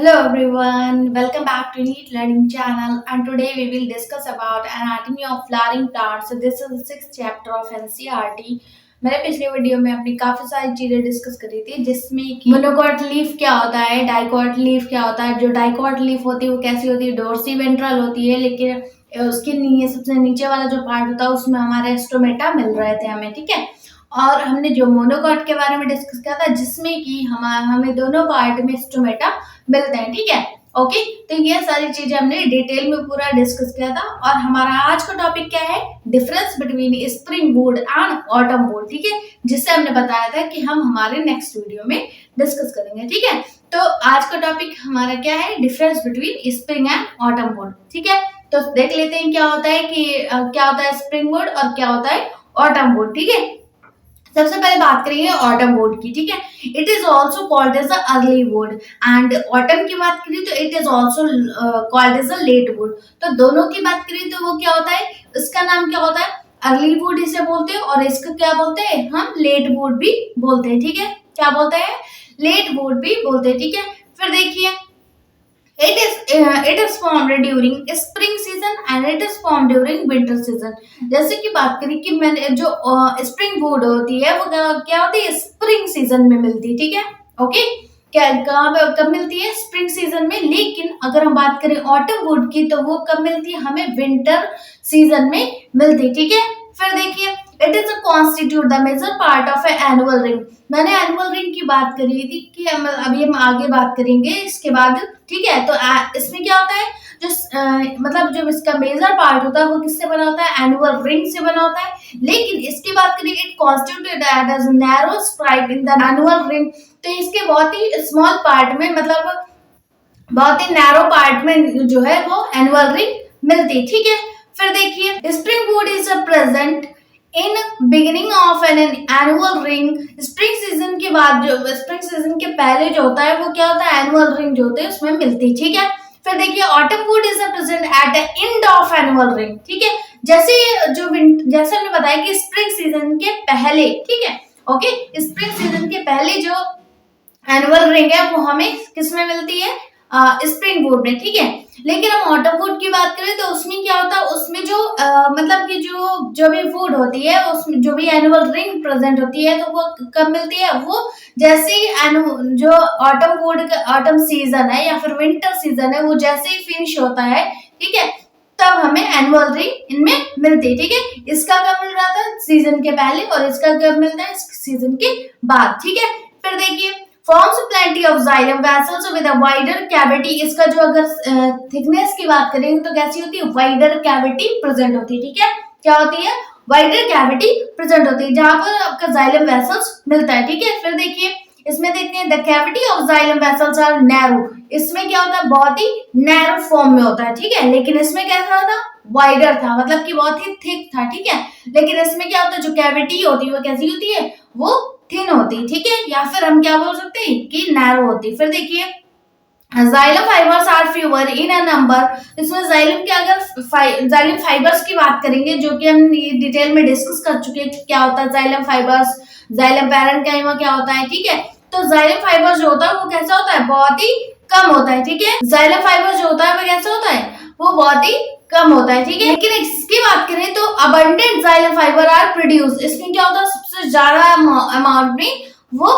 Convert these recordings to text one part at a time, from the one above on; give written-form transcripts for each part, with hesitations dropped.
Hello everyone, welcome back to Neat Learning channel and today we will discuss about anatomy of flowering plants. So this is the sixth chapter of NCERT. मैंने पिछले video में अपनी काफी सारी चीजें discuss करी थी जिसमें कि मोनोकॉट लीफ क्या होता है, डाइकॉट लीफ क्या होता है। जो डाइकॉट लीफ होती है वो कैसी होती है, डोर्सी वेंट्रल होती है, लेकिन उसके सबसे नीचे वाला जो पार्ट होता है उसमें हमारे स्टोमेटा मिल रहे थे हमें, ठीक है। और हमने जो मोनोकॉट के बारे में डिस्कस किया था जिसमें कि हमें दोनों पार्ट में स्टोमेटा मिलते हैं, ठीक है। ओके, तो ये सारी चीजें हमने डिटेल में पूरा डिस्कस किया था और हमारा आज का टॉपिक क्या है, difference between spring would and autumn would, ठीक है, जिससे हमने बताया था कि हम हमारे नेक्स्ट वीडियो में डिस्कस करेंगे, ठीक है। तो आज का टॉपिक हमारा क्या है, difference between spring and autumn would, ठीक है। तो देख लेते हैं क्या होता है कि क्या होता है स्प्रिंग वुड और क्या होता है ऑटम वुड, ठीक है। सबसे पहले बात करेंगे ऑटम वुड की, ठीक है। It is also called as early wood and autumn की बात करें तो it is also called as late wood. तो दोनों की बात करें तो वो क्या होता है, इसका नाम क्या होता है, अर्ली वुड इसे बोलते हैं और इसका क्या बोलते हैं हम, लेट वुड भी बोलते हैं, ठीक है। क्या बोलते हैं, लेट वुड भी बोलते हैं, ठीक है। फिर देखिए it is formed during spring season and it is formed during winter season। जैसे कि बात करें कि मैंने जो स्प्रिंग वुड होती है वो क्या होती है, स्प्रिंग सीजन में मिलती है, ठीक है। ओके, क्या कहाँ पे कब मिलती है, स्प्रिंग सीजन में। लेकिन अगर हम बात करें ऑटम वुड की तो वो कब मिलती है हमें, विंटर सीजन में मिलती है, ठीक है। फिर देखिए it is constitute the major part of a annual ring. मैंने एनुअल रिंग की बात करी थी कि अभी हम आगे बात करेंगे इसके बाद, ठीक है। तो इसमें क्या होता है, जो मतलब जो इसका मेजर पार्ट होता है वो किससे बना होता है, एनुअल रिंग से बना होता है। लेकिन इसकी बात करें it constituted as narrow stripe in the annual ring. तो इसके बहुत ही स्मॉल पार्ट में, मतलब बहुत ही नैरो पार्ट में जो है वो एनुअल रिंग मिलती, ठीक है। फिर देखिए spring would is present in beginning of an annual ring. Spring season के बाद, जो स्प्रिंग सीजन के पहले जो होता है वो क्या होता है, एनुअल रिंग जो होते हैं उसमें मिलती, ठीक है। फिर देखिए autumn would is present at the end of annual ring, ठीक है। जैसे हमने बताया कि स्प्रिंग सीजन के पहले, ठीक है। ओके, स्प्रिंग सीजन के पहले जो एनुअल रिंग है वो हमें किसमें मिलती है, स्प्रिंग वुड में, ठीक है। लेकिन हम ऑटम वुड की बात करें तो उसमें क्या होता है, उसमें जो मतलब कि जो भी वुड होती है उसमें जो भी एनुअल रिंग प्रेजेंट होती है तो वो कब मिलती है, वो जैसे ही जो ऑटम वुड का ऑटम सीजन है या फिर विंटर सीजन है वो जैसे ही फिनिश होता है, ठीक है, तब हमें एनुअल रिंग इनमें मिलती है, ठीक है। इसका कब मिल रहा था, सीजन के पहले, और इसका कब मिलता है, सीजन के बाद, ठीक है। फिर देखिए forms plenty of xylem vessels with a wider cavity। इसका जो अगर थिकनेस की बात करेंगे तो कैसी होती है, वाइडर कैविटी प्रेजेंट होती है, ठीक है। क्या होती है, वाइडर कैविटी प्रेजेंट होती है जहां पर आपका xylem vessels मिलता है, ठीक है। फिर देखिए इसमें देखते हैं the cavity of xylem vessels are narrow. इसमें क्या होता है, बहुत ही नैरो फॉर्म में होता है, ठीक है। लेकिन इसमें कैसा था, वाइडर था, मतलब कि बहुत ही थिक था, ठीक है। लेकिन इसमें क्या होता है, जो कैविटी होती है वो कैसी होती है, वो थिन होती, ठीक है, या फिर हम क्या बोल सकते हैं कि नैरो होती। फिर देखिए xylem fibres are fewer in a number. इसमें जाइलम के अगर जाइलम फाइबर्स की बात करेंगे जो कि हम डिटेल में डिस्कस कर चुके हैं, क्या होता है जाइलम फाइबर्स, जाइलम पैरेन्काइमा क्या होता है, ठीक है। तो जाइलम फाइबर्स जो होता है वो कैसा होता है, बहुत ही कम होता है, ठीक है। जाइलम फाइबर्स जो होता है वो कैसा होता है, वो बहुत ही कम होता है, ठीक है। लेकिन इसकी बात करें तो abundant xylem fibre are produce. इसमें क्या होता है, सबसे ज्यादा अमाउंट में वो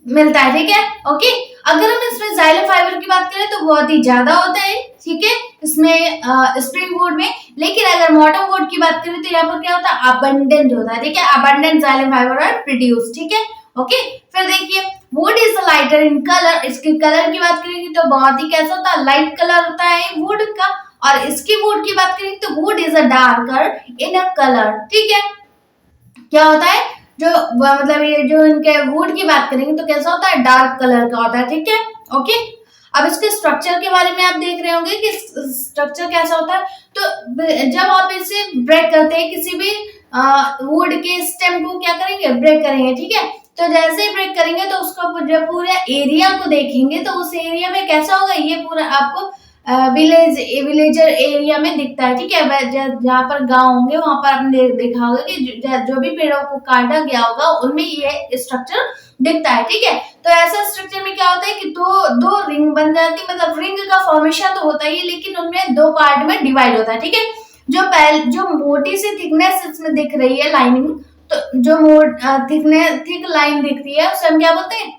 मिलता है, ठीक है। ओके, अगर हम इसमें जाइलम फाइबर की बात करें तो बहुत ही ज्यादा होता है, ठीक है, इसमें स्प्रिंग वुड में। लेकिन अगर ऑटम वुड की बात करें तो यहाँ पर क्या होता है, अबंडेंट होता है, ठीक है, abundant xylem fibre are produce, ठीक है। ओके, फिर देखिए wood is lighter in colour. इसके कलर की बात करेंगे तो बहुत ही कैसा होता है, लाइट कलर होता है वुड का। और इसकी वुड की बात करें तो would is a darker in a colour, ठीक है। क्या होता है, जो मतलब ये जो इनके वुड की बात करेंगे तो कैसा होता है, डार्क कलर का होता है, ठीक है। ओके, अब इसके स्ट्रक्चर के बारे में आप देख रहे होंगे कि स्ट्रक्चर कैसा होता है। तो जब आप इसे ब्रेक करते हैं किसी भी वुड के स्टेम को क्या करेंगे, ब्रेक करेंगे, ठीक है। तो जैसे ही ब्रेक करेंगे तो उसका जब पूरे एरिया को देखेंगे तो उस एरिया में कैसा होगा, ये पूरा आपको विलेजर एरिया में दिखता है, ठीक है। जहाँ पर गांव होंगे वहां पर आपने देखा होगा कि जो भी पेड़ों को काटा गया होगा उनमें ये स्ट्रक्चर दिखता है, ठीक है। तो ऐसा स्ट्रक्चर में क्या होता है कि दो दो रिंग बन जाती है, मतलब रिंग का फॉर्मेशन तो होता ही है लेकिन उनमें दो पार्ट में डिवाइड होता है, ठीक है। जो मोटी सी थिकनेस इसमें दिख रही है लाइनिंग, तो जो थिक लाइन दिख रही है उसे हम क्या बोलते हैं,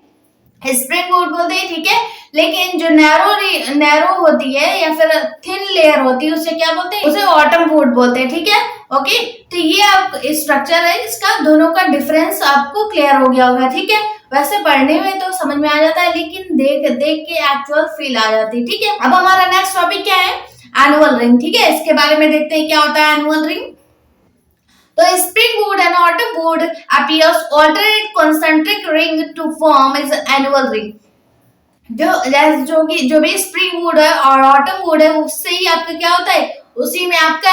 स्प्रिंग वुड बोलते हैं, ठीक है। लेकिन जो नैरो होती है या फिर थिन लेयर होती है उसे क्या बोलते हैं, उसे ऑटम वुड बोलते हैं, ठीक है। ओके, तो ये आप स्ट्रक्चर है, इसका दोनों का डिफरेंस आपको क्लियर हो गया होगा, ठीक है। वैसे पढ़ने में तो समझ में आ जाता है लेकिन देख देख के एक्चुअल फील आ जाती है, ठीक है। अब हमारा नेक्स्ट टॉपिक क्या है, एनुअल रिंग, ठीक है। इसके बारे में देखते हैं क्या होता है annual ring. The springboard and outerboard appears alternate concentric ring to form is annual ring. जो भी स्प्रिंग वुड है और ऑटम वुड है उससे ही आपका क्या होता है, उसी में आपका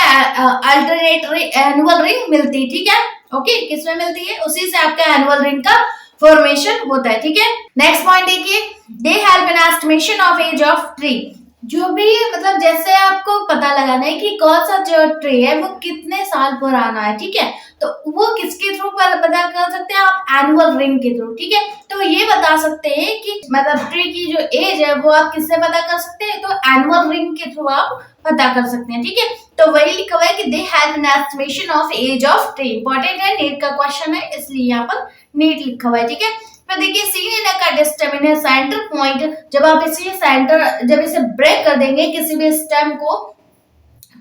अल्टरनेट एनुअल रिंग मिलती है, ठीक है। ओके, किसमें मिलती है, उसी से आपका एनुअल रिंग का फॉर्मेशन होता है, ठीक है। नेक्स्ट पॉइंट देखिए, they help in estimation of age of tree. जो भी मतलब जैसे आपको पता लगाना है कि कौन सा जो ट्री है वो कितने साल पुराना है, ठीक है। तो वो किसके थ्रू पता कर सकते हैं आप, एनुअल रिंग के थ्रू, ठीक है। तो ये बता सकते हैं कि मतलब ट्री की जो एज है वो आप किससे पता कर सकते हैं, तो एनुअल रिंग के थ्रू आप पता कर सकते हैं, ठीक है। तो वही लिखा हुआ है कि they help in estimation of age of tree. Important है, नीट का क्वेश्चन है इसलिए यहाँ पर नीट लिखा हुआ है, ठीक है। फिर देखिए सीन इन का डिस्टर्मिनेट सेंटर पॉइंट, जब इसे ब्रेक कर देंगे किसी भी स्टेम को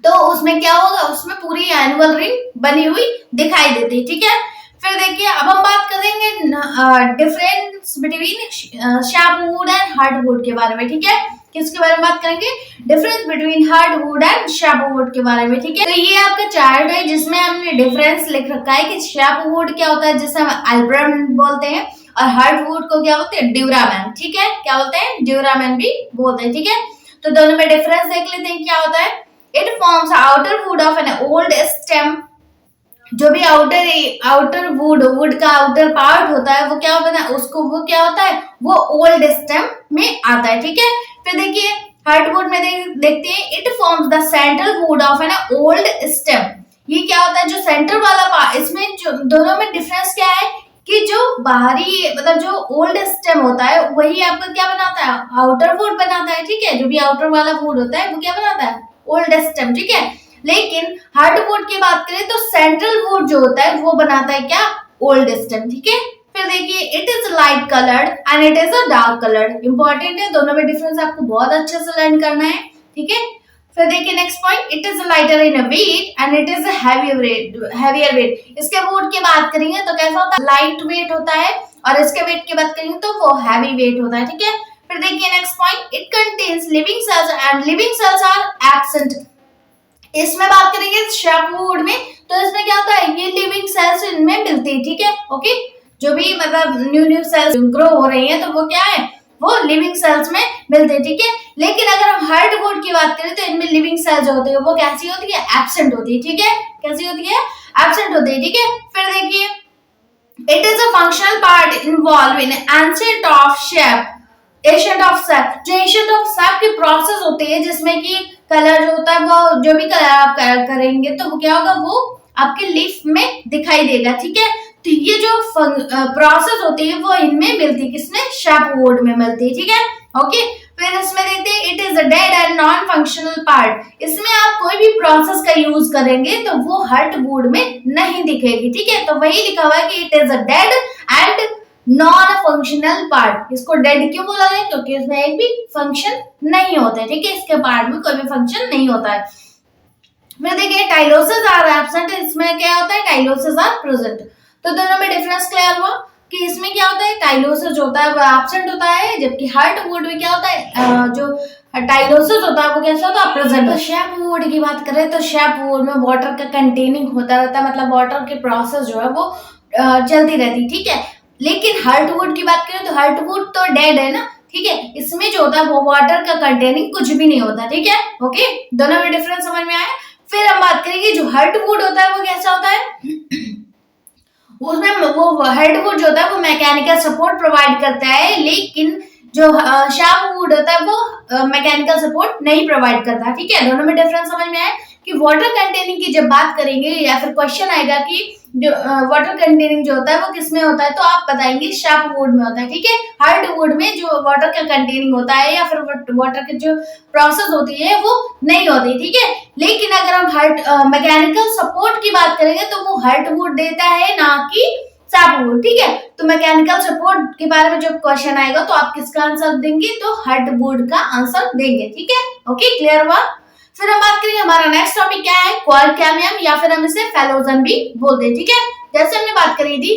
तो उसमें क्या होगा, उसमें पूरी एनुअल रिंग बनी हुई दिखाई देती है, ठीक है। फिर देखिए अब हम बात करेंगे डिफरेंस बिटवीन शार्पवुड एंड हार्डवुड के बारे में, ठीक है। किसके बारे में बात करेंगे, डिफरेंस बिटवीन हार्डवुड एंड शार्पवुड के बारे में, ठीक है। तो ये आपका चार्ट है जिसमें हमने डिफरेंस लिख रखा है कि शार्पवुड क्या होता है जिसे हम एल्ब्रम बोलते हैं, और हार्डवुड को क्या बोलते हैं, ड्यूरामैन, ठीक है। क्या बोलते हैं, ड्यूरामैन भी बोलते हैं, ठीक है। तो दोनों में डिफरेंस देख लेते हैं क्या होता है। It forms outer would of an old stem. जो भी आउटर वुड का आउटर पार्ट होता है वो क्या बना, उसको वो क्या होता है, वो ओल्ड स्टेम में आता है, ठीक है। फिर देखिए हार्डवुड में देखते हैं, it forms the central would of an old stem. ये क्या होता है, जो सेंटर वाला पार्ट, इसमें जो दोनों में डिफरेंस क्या है कि जो बाहरी मतलब जो ओल्ड स्टेम होता है वही आपका क्या बनाता है, आउटर वुड बनाता है, ठीक है। जो भी आउटर वाला वुड होता है वो क्या बनाता है, ओल्ड स्टेम, ठीक है। लेकिन हार्डवुड की बात करें तो सेंट्रल वुड जो होता है वो बनाता है क्या, ओल्ड स्टेम, ठीक है। फिर देखिए it is light coloured and it is a dark coloured. Important है, दोनों में डिफरेंस आपको बहुत अच्छे से लर्न करना है, ठीक है। फिर देखिए next point, it is lighter in weight and it is heavier weight. इसके वेट की बात करेंगे तो कैसा होता है, लाइट वेट होता है, और इसके वेट की बात करेंगे तो वो हैवी वेट होता है, ठीक है। फिर देखिए next point, it contains living cells and living cells are absent. इसमें बात करेंगे शार्पवुड में तो इसमें क्या होता है, ये लिविंग सेल्स इनमें मिलती है, ठीक है। ओके, जो भी मतलब न्यू सेल्स ग्रो हो रही हैं तो वो क्या है, वो लिविंग सेल्स में मिलते हैं, ठीक है। लेकिन अगर हम हार्डवुड की बात करें तो इनमें लिविंग सेल्स होती है वो कैसी होती है, एब्सेंट होती है, ठीक है। कैसी होती है, एब्सेंट होती है, ठीक है। फिर देखिए it is a functional part involve in ancient of shape, ancient of SAP. जो एशियंट ऑफ सैप की प्रोसेस होती है जिसमें कि कलर जो होता है वो जो भी कलर आप करेंगे तो वो क्या होगा, वो आपके लीफ में दिखाई देगा, ठीक है। तो ये जो प्रोसेस होती है वो इनमें मिलती है, किसमें, शार्पवुड में मिलती है, ठीक है। ओके, फिर इसमें देखते हैं it is a dead and non functional part. इसमें आप कोई भी प्रोसेस का यूज करेंगे तो वो हार्डवुड में नहीं दिखेगी, ठीक है। तो वही लिखा हुआ है कि it is a dead and non functional part. इसको डेड क्यों बोला गया, क्योंकि इसमें एक भी फंक्शन नहीं होता है, ठीक है। इसके पार्ट में कोई भी फंक्शन नहीं होता है। फिर देखिए टाइलोसिस आर एब्सेंट, इसमें क्या होता है, टाइलोसिस आर प्रेजेंट। तो दोनों में डिफरेंस क्लियर हुआ कि इसमें क्या होता है, टाइलोसिस जो होता है वो एब्सेंट होता है, जबकि हार्डवुड में क्या होता है, जो टाइलोसिस होता है वो कैसा होता है, प्रेजेंट। तो शार्पवुड की बात करें तो शार्पवुड में वाटर का कंटेनिंग होता रहता है, मतलब वाटर की प्रोसेस जो है वो चलती रहती है, ठीक है। लेकिन हार्डवुड की बात करें तो हार्डवुड तो डेड है ना, ठीक है। इसमें जो होता है वो वाटर का कंटेनिंग कुछ भी नहीं होता, ठीक है। ओके, दोनों में डिफरेंस समझ में आया। फिर हम बात करेंगे जो हार्डवुड होता है वो कैसा होता है, उसमें वो हार्डवुड जो होता है वो मैकेनिकल सपोर्ट प्रोवाइड करता है, लेकिन जो शार्पवुड होता है वो मैकेनिकल सपोर्ट नहीं प्रोवाइड करता, ठीक है। दोनों में डिफरेंस समझ में आया कि वाटर कंटेनिंग की जब बात करेंगे या फिर क्वेश्चन आएगा कि जो वाटर कंटेनिंग जो होता है वो किसमें होता है, तो आप बताएंगे शार्प वुड में होता है, ठीक है। हार्ड वुड में जो वाटर का कंटेनिंग होता है या फिर वाटर की जो प्रोसेस होती है वो नहीं होती, ठीक है। लेकिन अगर हम हार्ड मैकेनिकल सपोर्ट की बात करेंगे तो वो हार्ड वुड देता है, ना कि शार्प वुड, ठीक है। तो मैकेनिकल सपोर्ट के बारे में जब क्वेश्चन आएगा तो आप किसका आंसर देंगे, तो हार्ड वुड का आंसर देंगे, ठीक है। ओके, क्लियर हुआ। फिर हम बात करेंगे हमारा नेक्स्ट टॉपिक क्या है, क्वार्क कैम्बियम या फिर हम इसे फेलोजन भी बोलते हैं, ठीक है। जैसे हमने बात करी थी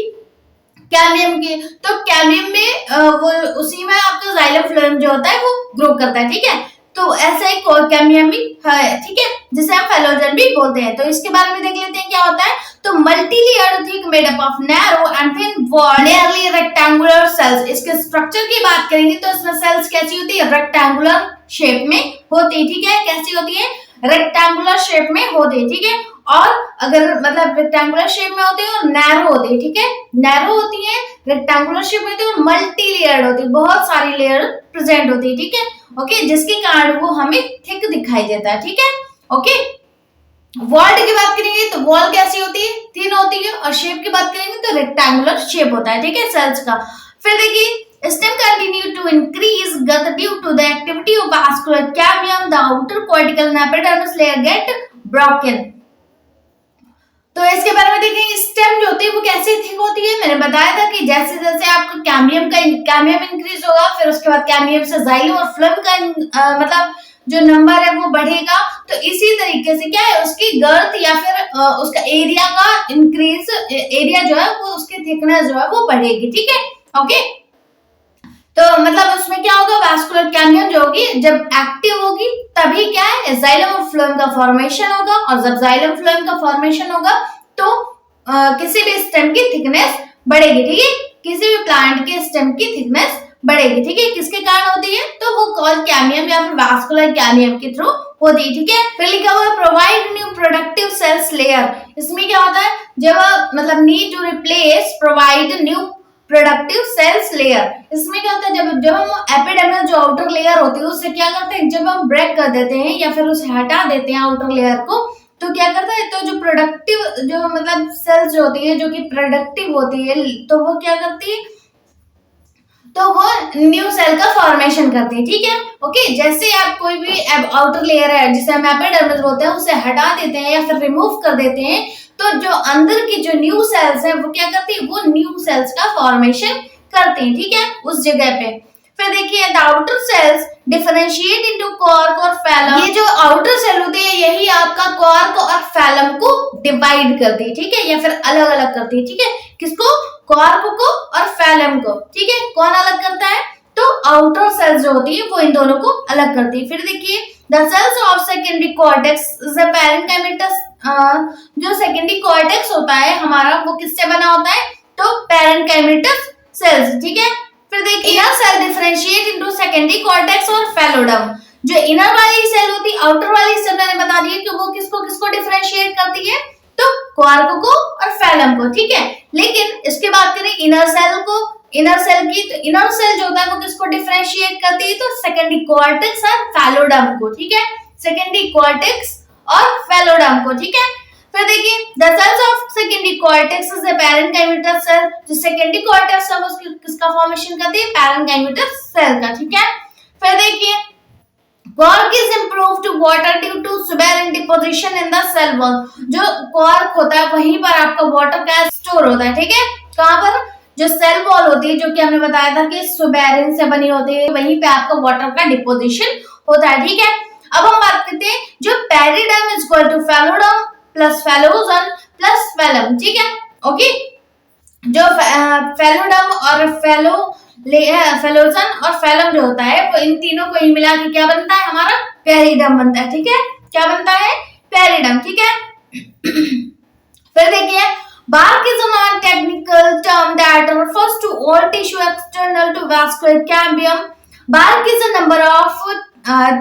कैम्बियम की, तो कैम्बियम में वो उसी में आपका जाइलम फ्लोएम जो होता है वो ग्रो करता है, ठीक है। तो ऐसा ही क्वार्क कैम्बियम भी है, ठीक है, जिसे हम फेलोजन भी बोलते हैं। तो इसके बारे में देख लेते हैं क्या होता है। तो multi layered thick made up of narrow and thin walled nearly rectangular cells. इसके स्ट्रक्चर की बात करेंगे तो इसमें सेल्स कैसी होती है, रेक्टेंगुलर शेप में होती है, ठीक है। कैसी होती है, रेक्टेंगुलर शेप में होती है, ठीक है। और अगर मतलब रेक्टेंगुलर शेप में होती है और नैरो होती है, ठीक है। नैरो होती है, रेक्टेंगुलर शेप में होती है और मल्टी लेयर्ड होती है, बहुत सारी लेयर प्रेजेंट होती है, ठीक है। ओके, जिसके कारण वो हमें थिक दिखाई देता है, ठीक है। ओके, वॉल्ड की बात करेंगे तो वॉल कैसी होती है, थिन होती है, और शेप की बात करेंगे तो रेक्टेंगुलर शेप होता है, ठीक है, सेल्स का। फिर देखिए stem continue to increase gut due to the activity of vascular cambium, the outer cortical and epidermis layer get broken। तो इसके बारे में देखेंगे, स्टेम जो होती है वो कैसे थिक होती है। मैंने बताया था कि जैसे जैसे आपका कैम्बियम इंक्रीज होगा, फिर उसके बाद कैम्बियम से जाइलम और फ्लोएम का मतलब जो नंबर है वो बढ़ेगा। तो इसी तरीके से क्या है, उसकी गर्थ या फिर उसका एरिया का इंक्रीज, एरिया जो है वो उसकी थिकनेस जो है वो बढ़ेगी, ठीक है। ओके, तो मतलब उसमें क्या होगा, वास्कुलर कैम्बियम जो होगी जब एक्टिव होगी तभी क्या है, जाइलम और फ्लोएम का फॉर्मेशन होगा, और जब जाइलम फ्लोएम का फॉर्मेशन होगा तो किसी भी स्टेम की थिकनेस बढ़ेगी, ठीक है। किसी भी प्लांट के स्टेम की थिकनेस बढ़ेगी, ठीक है। किसके कारण होती है, तो वो कॉल कैम्बियम या फिर वास्कुलर कैम्बियम के थ्रू होती है, ठीक है। फिर लिखा हुआ है provide new productive cells layer. इसमें क्या होता है, जब मतलब need to replace provide new productive cells layer. इसमें क्या होता है, जब हम एपिडर्मिस जो आउटर लेयर होती है उससे क्या करते हैं, जब हम ब्रेक कर देते हैं या फिर उसे हटा देते हैं आउटर लेयर को, तो क्या करता है, तो जो प्रोडक्टिव जो मतलब सेल्स जो होती है जो कि प्रोडक्टिव होती है, तो वो क्या करती है, तो वो न्यू सेल का फॉर्मेशन करती है, ठीक है। ओके, जैसे आप कोई भी आउटर लेयर है जिसे हम एपिडर्मिस बोलते हैं उसे हटा देते हैं या फिर रिमूव कर देते हैं, तो जो अंदर की जो न्यू सेल्स है वो क्या करती है, वो न्यू सेल्स का फॉर्मेशन करती है, ठीक है, उस जगह पे। फिर देखिए the outer cells differentiate into cork और फैलम। ये जो आउटर सेल होती है यही आपका कॉर्क और फैलम को डिवाइड करती है, ठीक है, या फिर अलग अलग करती है, ठीक है। किसको, कॉर्क को और फैलम को, ठीक है। कौन अलग करता है, तो आउटर सेल्स जो होती है वो इन दोनों को अलग करती है। फिर देखिए the cells of secondary cortex is a parenchymatous. जो सेकेंडरी कॉर्टेक्स होता है हमारा वो किससे बना होता है, तो पैरेन्काइमेटस सेल्स, ठीक है। फिर देखिए inner cell differentiate into secondary cortex और फैलोडम। जो इनर वाली सेल होती है, आउटर वाली सेल मैंने बता दिया कि वो किसको किसको डिफरेंशिएट करती है, तो क्वार्क को और फैलम को, ठीक है। लेकिन इसके बात करें इनर सेल को, इनर सेल की, तो इनर सेल जो होता है वो किसको डिफरेंशिएट करती है, तो सेकेंडरी कॉर्टेक्स और फैलोडम को, ठीक है, सेकेंडरी कॉर्टेक्स और फैलोडम को, ठीक है। फिर देखिए the cells of secondary cortex is a parenchymatous cell. जो सेकेंडरी कॉर्टेक्स है वो किसका फॉर्मेशन करती है, पैरेन्काइमेटस सेल का, ठीक है। फिर देखिए cork is improved to water due to suberin deposition in the cell wall. जो क्वार्क होता है वहीं पर आपका वाटर का स्टोर होता है, ठीक है। कहां पर, जो सेल वॉल होती है जो कि हमने बताया था कि सुबेरिन से बनी होती है, वहीं पे आपका वाटर का डिपोजिशन होता है, ठीक है। अब हम बात करते हैं जो periderm is equal to phelloderm plus phellogen plus phellem, ठीक है। ओके, जो फैलोडम और फैलोजन और फैलम जो होता है वो इन तीनों को ही मिला के क्या बनता है, हमारा पेरिडम बनता है, ठीक है। क्या बनता है, पेरिडम, ठीक है। फिर देखिए bark is a non-technical term that refers to all tissue external to vascular cambium. Bark is a number of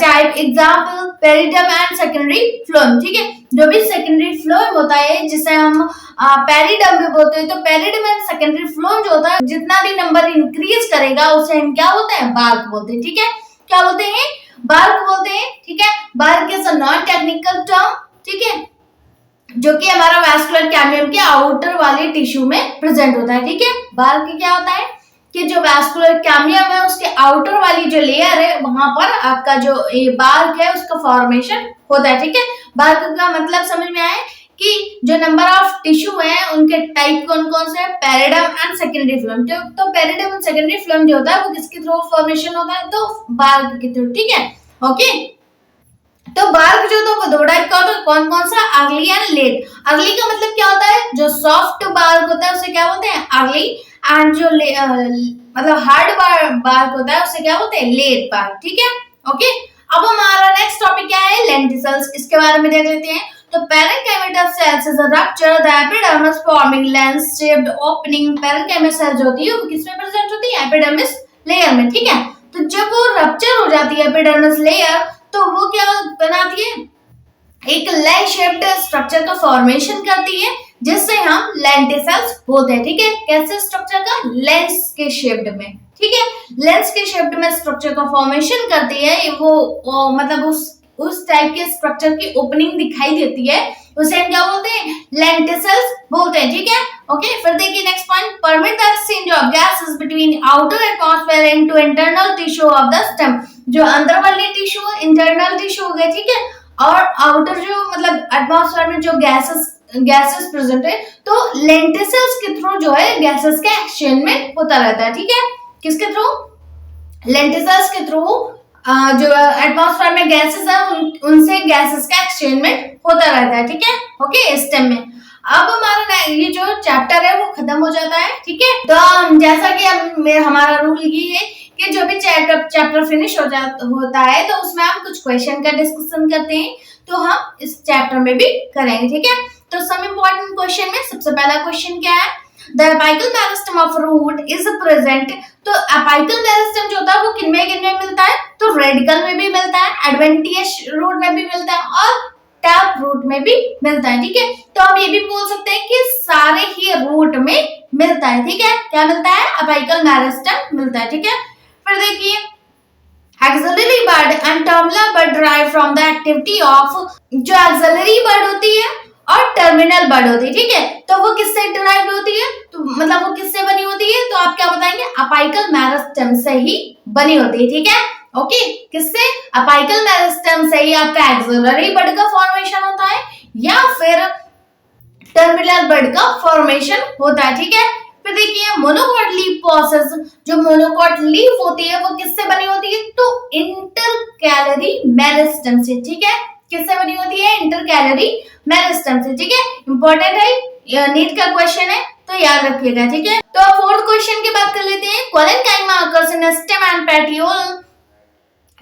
type, example periderm and secondary phloem, ठीक है। जो भी सेकेंडरी फ्लोएम होता है जिसे हम पेरिडम भी बोलते हैं, तो पेरिडम एंड सेकेंडरी फ्लोएम जो होता है जितना भी नंबर इंक्रीज करेगा उसे हम क्या बोलते हैं, बार्क बोलते हैं, ठीक है। क्या बोलते हैं, बार्क बोलते हैं, ठीक है। Bark is a non technical term, ठीक है, जो कि हमारा वैस्कुलर कैमियम के आउटर वाले टिश्यू में प्रेजेंट होता है। ठीक है, बार्क क्या होता है कि जो वैस्कुलर कैमियम है उसके आउटर वाली जो लेयर है वहां पर आपका जो बार्क है उसका फॉर्मेशन होता है। ठीक है, बार्क का मतलब समझ में आया कि जो नंबर ऑफ टिश्यू है उनके टाइप कौन कौन से है, पेरिडम एंड सेकेंडरी फ्लोएम। तो पेरिडम एंड सेकेंडरी फ्लोएम जो होता है वो किसके थ्रू फॉर्मेशन होता है, तो बार्क के थ्रू। ठीक है, ओके। तो बार्क जो तो वो दो टाइप का होता है, कौन कौन सा, अर्ली एंड लेट। अर्ली का मतलब क्या होता है, जो सॉफ्ट बार्क होता है उसे क्या बोलते हैं, अर्ली, एंड जो मतलब हार्ड बार्क होता है उसे क्या बोलते हैं, लेट बार्क। ठीक है, ओके। अब हमारा नेक्स्ट टॉपिक क्या है, लेंटिसल्स, इसके बारे में देख लेते हैं। तो parenchyma of cells is a rupture the epidermis forming lens shaped opening. Parenchyma cell जो होती है वो किसमें प्रेजेंट होती है, एपिडर्मिस लेयर में। ठीक है, तो जब वो रप्चर हो जाती है एपिडर्मिस लेयर तो वो क्या बनाती है, एक लेंस शेप्ड स्ट्रक्चर का फॉर्मेशन करती है जिससे हम लेंटिसल्स बोलते हैं। ठीक है, कैसे स्ट्रक्चर का, लेंस के शेप्ड में। ठीक है, लेंस के शेप्ड में स्ट्रक्चर का फॉर्मेशन करती है वो मतलब उस टाइप के स्ट्रक्चर की ओपनिंग दिखाई देती है, उसे हम क्या बोलते हैं, लेंटिसल्स बोलते हैं। ठीक है, ओके। फिर देखिए next point, permit the exchange of gases between outer atmosphere into internal tissue of the stem. जो अंदर वाली टिश्यू इंटरनल टिश्यू हो गया, ठीक है, और आउटर जो मतलब एटमॉस्फेयर में जो गैसेस प्रेजेंट है, तो लेंटिसल्स के थ्रू जो है गैसेस का एक्सचेंज में होता रहता है। ठीक है, किसके थ्रू, लेंटिसल्स के थ्रू जो एटमॉस्फेयर में गैसेस है उनसे गैसेस का एक्सचेंजमेंट होता रहता है। ठीक है, ओके, स्टेम में। अब हमारा ये जो चैप्टर है वो खत्म हो जाता है। ठीक है, तो जैसा कि हमारा रूल ये है कि जो भी चैप्टर फिनिश होता है तो उसमें हम कुछ क्वेश्चन का डिस्कशन करते हैं, तो हम इस चैप्टर में भी करेंगे। ठीक है, तो सम इम्पोर्टेंट क्वेश्चन में सबसे पहला क्वेश्चन क्या है, the apical meristem of root is present. तो अपिकल मेरिस्टेम जो होता है वो किनमें मिलता है, तो रेडिकल में भी मिलता है, एडवेंटियस रूट में भी मिलता है और टैप रूट में भी मिलता है। ठीक है, तो हम ये भी बोल सकते हैं कि सारे ही रूट में मिलता है। ठीक है, क्या मिलता है, अपिकल मेरिस्टेम मिलता है। ठीक है, फिर देखिए axillary bud and terminal bud derive from the activity of, जो एक्सिलरी बड होती है और टर्मिनल बड होती है। ठीक है, तो वो किससे डिराइव होती है, तो मतलब वो किससे बनी होती है, तो आप क्या बताएंगे, अपिकल मेरिस्टेम से ही बनी होती है। ठीक है, ओके, किससे, अपिकल मेरिस्टेम से ही आपका एक्सिलरी बड का फॉर्मेशन होता है या फिर टर्मिनल बड का फॉर्मेशन होता है। ठीक है, फिर देखिए मोनोकॉट लीफ प्रोसेस, जो मोनोकॉट लीफ होती है वो किससे बनी होती है, तो इंटरकैलरी मेरिस्टेम से। ठीक है, किससे बनी होती है, इंटरकैलरी मेरिस्टेम से। ठीक है, इंपॉर्टेंट है, नीट का क्वेश्चन है तो याद रखिएगा। ठीक है, तो फोर्थ क्वेश्चन की बात कर लेते हैं, collenchyma occurs in stem and petiole.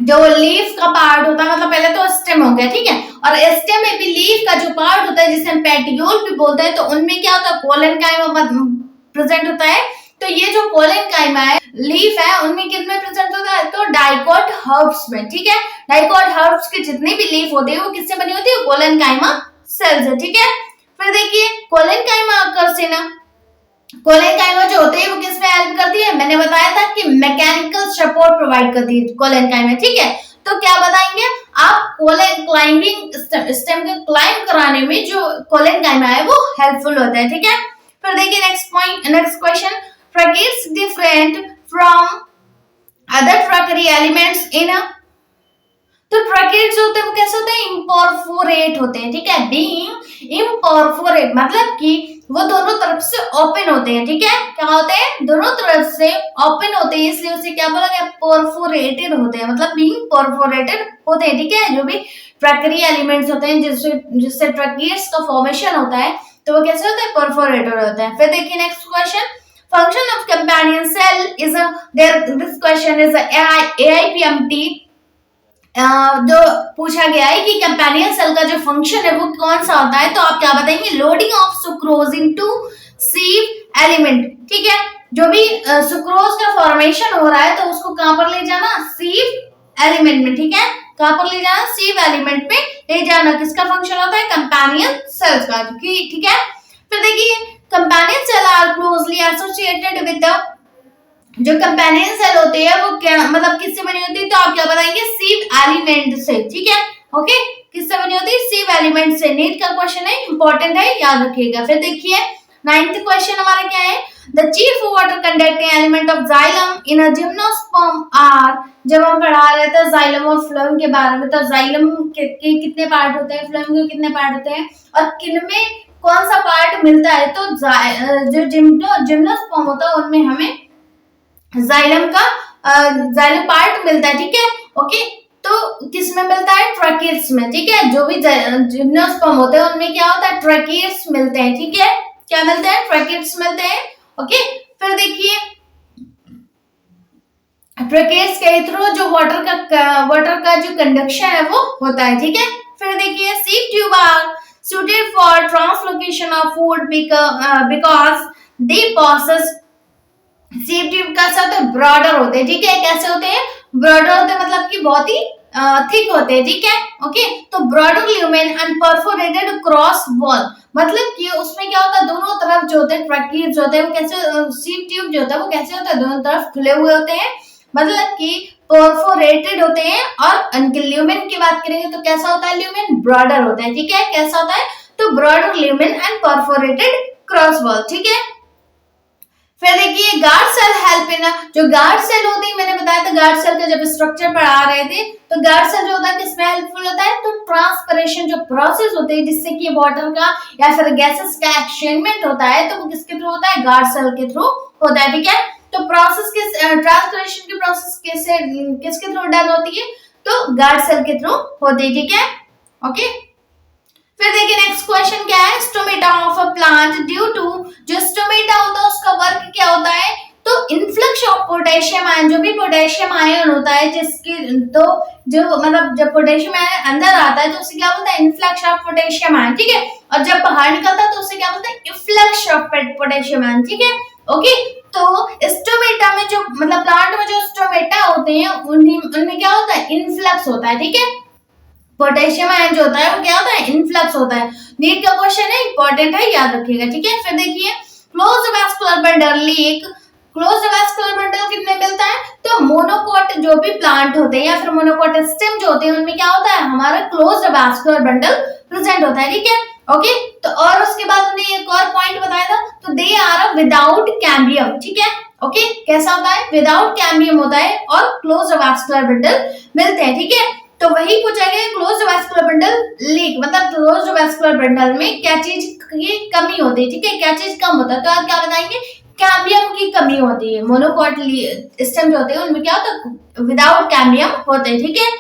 जो लीफ का पार्ट होता है, मतलब पहले तो स्टेम हो गया, ठीक है, और स्टेम में भी लीफ का जो पार्ट होता है जिसे हम पेटियोल भी बोलते हैं, तो उनमें क्या होता है, कोलेनकाइमा प्रेजेंट होता है। तो ये जो कोलेनकाइमा है, लीफ है, उनमें कितने प्रेजेंट होता है, तो डाइकोट हर्ब्स में। ठीक है, डाइकोट हर्ब्स के जितने भी लीफ होते हैं वो किससे बनी होती है, कोलेनकाइमा सेल से। ठीक है, फिर देखिए कोलेनकाइमा अकर्स इन, कोलेनकाइमा जो होते हैं वो किसमें हेल्प करती है, मैंने बताया था कि मैकेनिकल सपोर्ट प्रोवाइड करती है कोलेनकाइमा। ठीक है, तो क्या बताएंगे आप, कोलेन क्लाइंबिंग स्टेम को क्लाइंब कराने में जो कोलेनकाइमा है वो हेल्पफुल होता है। ठीक है, फिर देखिए next point, next question, tracheids different from other tracheary elements in, तो ट्रैकिट्स होते हैं वो कैसे होते हैं, इम्परफोरेट होते हैं। ठीक है, बीइंग इम्परफोरेट मतलब कि वो दोनों तरफ से ओपन होते हैं। ठीक है, क्या होते हैं, दोनों तरफ से ओपन होते हैं, इसलिए उसे क्या बोला गया, परफोरेटेड होते हैं, मतलब बीइंग परफोरेटेड होते हैं। ठीक है, जो भी ट्रैकरी एलिमेंट्स होते हैं जिससे ट्रैकिट्स का फॉर्मेशन होता है तो वो कैसे होते हैं, परफोरेटेड होते हैं। फिर देखिए next question, function of companion cell is there, this question is AIPMT। जो पूछा गया है कि कंपेनियन सेल का जो फंक्शन है वो कौन सा होता है, तो आप क्या बताएंगे, loading of sucrose into sieve element. ठीक है, जो भी सुक्रोज का फॉर्मेशन हो रहा है तो उसको कहां पर ले जाना, सीव एलिमेंट में। ठीक है, कहां पर ले जाना, सीव एलिमेंट में ले जाना। किसका फंक्शन होता है, कंपेनियन सेल्स का। ठीक है, फिर देखिए companion cell are closely associated with the, जो कंपेनियन सेल होते हैं वो क्या मतलब किससे बनी होती है, तो आप क्या बताएंगे, सीव एलिमेंट से। ठीक है, ओके, किससे बनी होती है, सीव एलिमेंट एलिमेंट से, नीट का क्वेश्चन है, इंपॉर्टेंट है, याद रखिएगा। फिर देखिए 9th क्वेश्चन हमारा क्या है, the chief water conducting element of xylem in a gymnosperm are. जब हम पढ़ा रहे थे जाइलम और फ्लोएम के बारे में, तो जाइलम के कितने पार्ट होते हैं, फ्लोएम के कितने पार्ट होते हैं, और किनमें कौन सा पार्ट मिलता है। तो जो जिम्नोस्पर्म होता है उनमें हमें जाइलम पार्ट मिलता है, ठीक है। ओके, तो किस में मिलता है, ट्रैकिड्स में, ठीक है। जो भी जिम्नोस्पर्म होते हैं उनमें क्या होता है, ट्रैकिड्स मिलते हैं, ठीक है। क्या मिलते हैं, ट्रैकिड्स मिलते हैं। ओके, फिर देखिए ट्रैकिड्स के थ्रू जो वाटर का जो कंडक्शन है वो होता है, ठीक है। फिर देखिए sieve tube are suited for translocation of food because they possess, sieve tube कैसे होते हैं, ब्रॉडर होते हैं, ठीक है। कैसे होते हैं, ब्रॉडर होते हैं, मतलब कि बहुत ही थिक होते हैं, ठीक है। ओके, तो broader lumen and perforated cross wall, मतलब कि उसमें क्या होता है, दोनों तरफ जो होते हैं ट्रैकिड्स होते हैं वो कैसे, सीप ट्यूब जो होता है वो कैसे होता है, दोनों तरफ खुले हुए होते हैं, मतलब कि परफोरेटेड होते हैं। और उनके ल्यूमेन की बात करेंगे तो कैसा होता है, ल्यूमेन ब्रॉडर होता है, ठीक है। कैसा होता है, तो broader lumen and perforated cross wall, ठीक है। फिर देखिए गार्ड सेल हेल्प इन, जो गार्ड सेल होती है, मैंने बताया था गार्ड सेल का जब स्ट्रक्चर पढ़ा रहे थे, तो गार्ड सेल जो होता है किसमें हेल्पफुल होता है, तो ट्रांसपिरेशन जो प्रोसेस होती है जिससे कि वाटर का या फिर गैसेस का एक्सचेंजमेंट होता है, तो वो किसके थ्रू होता है, गार्ड सेल के थ्रू होता है, ठीक है। तो प्रोसेस के ट्रांसपिरेशन की प्रोसेस किसके थ्रू डन होती है, तो गार्ड सेल के थ्रू होती है, ठीक है। ओके, फिर देखिए नेक्स्ट क्वेश्चन क्या है, stomata of a plant due to, जो स्टोमेटा होता है उसका वर्क क्या होता है, तो इन्फ्लक्स ऑफ पोटेशियम आयन, जो भी पोटेशियम आयन होता है जिसके, तो जो मतलब जब पोटेशियम आयन अंदर आता है तो उसे क्या बोलते हैं, इन्फ्लक्स ऑफ पोटेशियम आयन, ठीक है। और जब बाहर निकलता है तो उसे क्या बोलते हैं, इफ्लक्स ऑफ पोटेशियम आयन, ठीक है। ओके, तो स्टोमेटा में जो मतलब प्लांट में जो स्टोमेटा होते हैं उनमें क्या होता है, इन्फ्लक्स होता है, ठीक है। पोटेशियम आयन जो होता है वो क्या होता है, इन्फ्लक्स होता है। नीट का क्वेश्चन है, इंपॉर्टेंट है, याद रखिएगा, ठीक है। फिर देखिए close vascular bundle leak, close vascular bundle कितने मिलता है, तो मोनोकोट जो भी प्लांट होते हैं या फिर मोनोकोट स्टेम जो होते हैं उनमें क्या होता है, हमारा क्लोज वैस्कुलर बंडल प्रेजेंट होता है, ठीक है। ओके, तो और उसके बाद हमने एक और पॉइंट बताया था, तो दे आर विदाउट कैम्बियम, ठीक है। ओके, कैसा होता है, विदाउट कैम्बियम होता है और क्लोज वैस्कुलर बंडल मिलते हैं, ठीक है। तो वही पूछा गया क्लोज वैस्कुलर बंडल लीक, मतलब क्लोज वैस्कुलर बंडल में क्या चीज की कमी होती है, ठीक है, क्या चीज कम होता है, तो आप क्या बताएंगे, कैम्बियम की कमी होती है। मोनोकोट स्टेम जो होते हैं उनमें क्या होता है, विदाउट कैम्बियम होते हैं, ठीक है।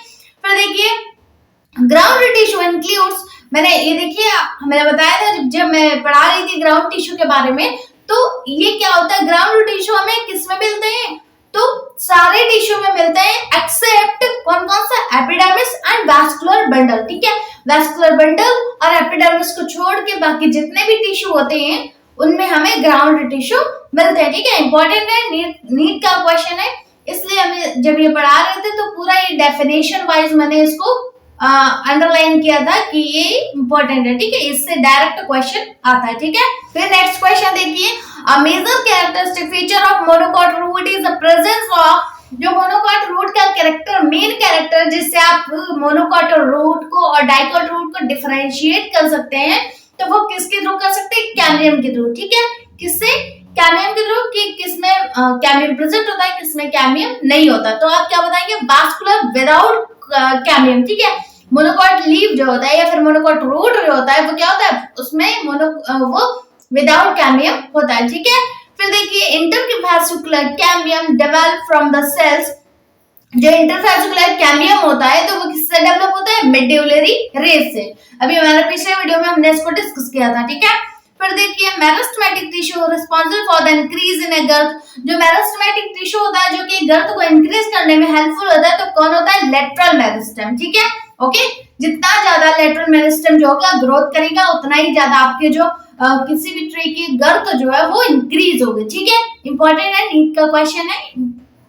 फिर देखिए ग्राउंड टिश्यू इंक्लूड्स, मैंने ये देखिए मैंने बताया था जब मैं पढ़ा रही थी ग्राउंड टिश्यू के बारे में, तो ये क्या होता है, ग्राउंड टिश्यू हमें किस में मिलते हैं, तो सारे टिश्यू में मिलते हैं एक्सेप्ट कौन कौन सा, एपिडर्मिस एंड वैस्कुलर बंडल, ठीक है। वैस्कुलर बंडल और एपिडर्मिस को छोड़ के बाकी जितने भी टिश्यू होते हैं उनमें हमें ग्राउंड टिश्यू मिलते हैं, ठीक है। इंपॉर्टेंट है, नीट का क्वेश्चन है, इसलिए हमें जब ये पढ़ा रहे थे तो पूरा ये डेफिनेशन वाइज मैंने इसको अंडरलाइन किया था कि ये इंपॉर्टेंट है, ठीक है, इससे डायरेक्ट क्वेश्चन आता है, ठीक है। फिर नेक्स्ट क्वेश्चन देखिए, a major characteristic feature of monocot root is the presence of, जो मोनोकोट रूट का कैरेक्टर, मेन कैरेक्टर जिससे आप मोनोकोट रूट को और डाइकोट रूट को डिफरेंशिएट कर सकते हैं, तो वो किसके थ्रू कर सकते हैं, कैम्बियम के थ्रू, ठीक है। किससे, कैम्बियम के थ्रू, कि किसमें कैम्बियम प्रेजेंट होता है, किसमें कैम्बियम नहीं होता, तो आप क्या बताएंगे, वैस्कुलर विदाउट कैम्बियम, ठीक है। मोनोकोट लीफ जो होता है या फिर मोनोकोट रूट जो होता है वो क्या होता है, उसमें वो विदाउट कैम्बियम होता है, ठीक है। फिर देखिए intervascular cambium develop from the cells, जो इंटरवैस्कुलर कैम्बियम होता है तो वो किससे डेवलप होता है, मेडुलरी रेस से। अभी हमारे पिछले वीडियो में हमने इसको डिस्कस किया था, ठीक है। फिर देखिए meristematic tissue responsible for the increase in a girth, जो मेरिस्टेमेटिक टिश्यू होता है जो कि गर्थ को इंक्रीज करने में हेल्पफुल होता है, तो कौन होता है, लेटरल मेरिस्टेम, ठीक है। ओके, जितना ज्यादा लेटरल मेरिस्टेम जो होगा ग्रोथ करेगा उतना ही ज्यादा आपके जो किसी भी ट्री की गर्थ जो है वो इंक्रीज होगी, ठीक है। इंपॉर्टेंट है, नीट का क्वेश्चन है,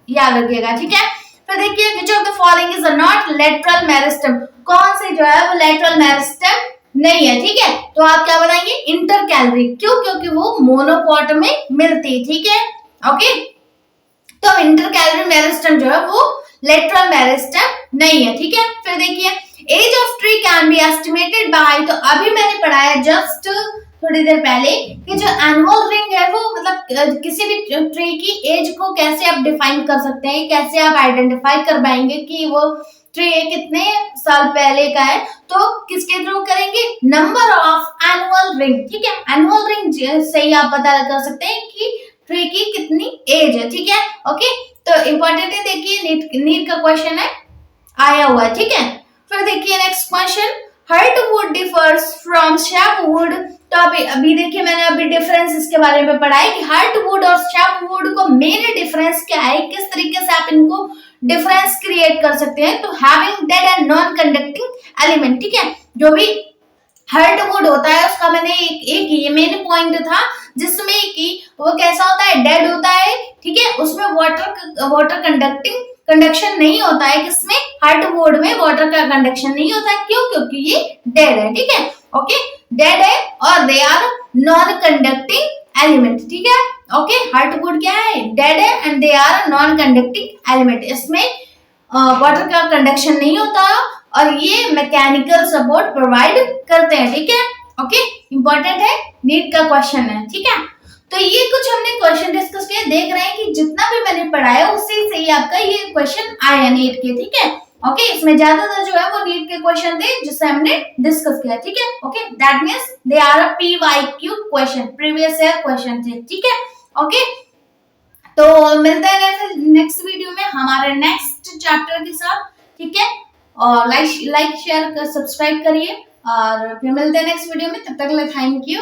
याद रखिएगा, ठीक है। फिर देखिए which of the following is not lateral meristem, कौन से जो है वो लेटरल मेरिस्टेम नहीं है, ठीक है। तो आप क्या बताएंगे, इंटरकैलरी, क्यों, क्योंकि वो मोनोकोट में मिलती है, ठीक है। ओके, तो इंटरकैलरी मेरिस्टेम जो है वो लेटरल मेरिस्टेम नहीं है, ठीक है। फिर देखिए age of tree can be estimated by, तो अभी मैंने पढ़ाया जस्ट थोड़ी देर पहले कि जो एनुअल रिंग है वो मतलब किसी भी ट्री की एज को कैसे आप डिफाइन कर सकते हैं, कैसे आप आइडेंटिफाई कर पाएंगे कि वो ट्री कितने साल पहले का है, तो किसके थ्रू करेंगे, नंबर ऑफ एनुअल रिंग, ठीक है। एनुअल रिंग से ही आप पता कर सकते हैं कि ट्री की कितनी एज है, ठीक है। ओके, तो इंपॉर्टेंट है, देखिए नीट का क्वेश्चन है आया हुआ है, ठीक है। फिर देखिए next question, hardwood differs from sapwood, तो अभी देखिए मैंने अभी डिफरेंस इसके बारे में पढ़ा है कि हार्डवुड और सैपवुड को मेन डिफरेंस क्या है, किस तरीके से आप इनको डिफरेंस क्रिएट कर सकते हैं। तो having dead and non conducting element, ठीक है। जो भी हार्डवुड होता है उसका मैंने एक ये मेन पॉइंट था जिसमें कि वो कैसा होता है, डेड होता है, ठीक है। उसमें वाटर कंडक्शन नहीं होता है, किसमें, हार्डवुड में वाटर का कंडक्शन नहीं होता है, क्यों, क्योंकि ये डेड है, ठीक है। ओके, डेड है और they are non conducting element, ठीक है। ओके, हार्डवुड क्या है, डेड है and they are non conducting element, इसमें वाटर का कंडक्शन नहीं होता और ये मैकेनिकल सपोर्ट प्रोवाइड करते हैं, ठीक है। ओके, इंपॉर्टेंट है, नीट का क्वेश्चन है, ठीक है। तो ये कुछ हमने क्वेश्चन डिस्कस किए, देख रहे हैं कि जितना भी मैंने पढ़ाया उससे से ही आपका ये क्वेश्चन आया नीट के, ठीक है। ओके, इसमें ज्यादातर जो है वो नीट के क्वेश्चन थे जिससे हमने डिस्कस किया, ठीक है। Okay, that means they are a PYQ question, previous year question थे, ठीक है। ओके, तो मिलते हैं नेक्स्ट वीडियो में हमारे नेक्स्ट चैप्टर के साथ, ठीक है। और लाइक शेयर सब्सक्राइब करिए और फिर मिलते हैं नेक्स्ट वीडियो में, तब तक के लिए थैंक यू।